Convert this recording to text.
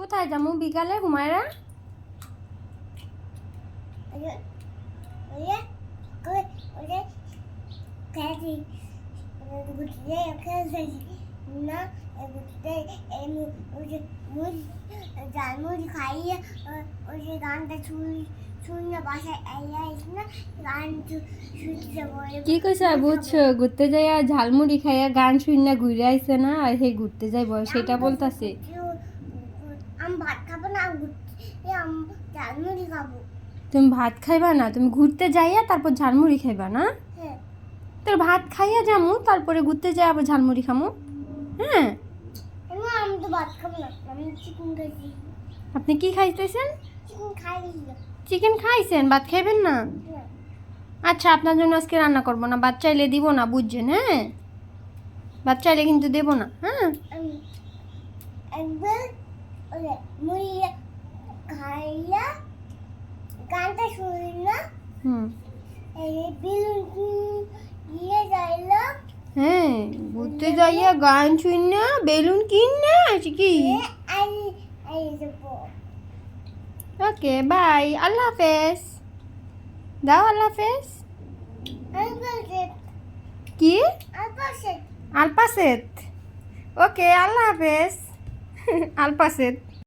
কোথায় যাবো বিকালে হুমায়রা? ঝালমুড়ি খাইয়ে ওই যে গানটা শুনে বাসায় না গান শুনতে বলে কি কইছ বুঝছো? ঘুরতে যাইয়া ঝালমুড়ি খাইয়া গান শুইনা ঘুরে আইছে না, আর হে ঘুরতে যাইব সেটা বলতাছে। আমি ভাত খাবো না, ঝালমুড়ি খাবো। তুমি ভাত খাইবা না, তুমি ঘুরতে যাইয়া তারপর ঝালমুড়ি খাইবা না? হ্যাঁ তোর ভাত খাইয়া যামু তারপরে ঘুরতে যাই আবার ঝালমুড়ি খামু। হ্যাঁ আমি তো ভাত খাবো না, আমি চিকেন খাইছি। আপনি কি খাইতেছেন? চিকেন খাইছি। চিকেন খাইছেন, ভাত খাইবেন না? আচ্ছা আপনার জন্য আজকে রান্না করবো না, ভাত চাইলে দিব না, বুঝছেন? হ্যাঁ ভাত চাইলে কিন্তু দেবো না। হ্যাঁ একবার মুড়ি খাইলা গানটা শুনি না, হুম বেলুন নিয়ে যাইলাম। হ্যাঁ ঘুরতে যাইয়া গান শুন না বেলুন কিন না কি? ওকে বাই, আল্লাহ হাফেজ দাও, আল্লাহ হাফেজ। কি? আলপাসেত? ওকে আল্লাহ হাফেজ। আলপাসেত।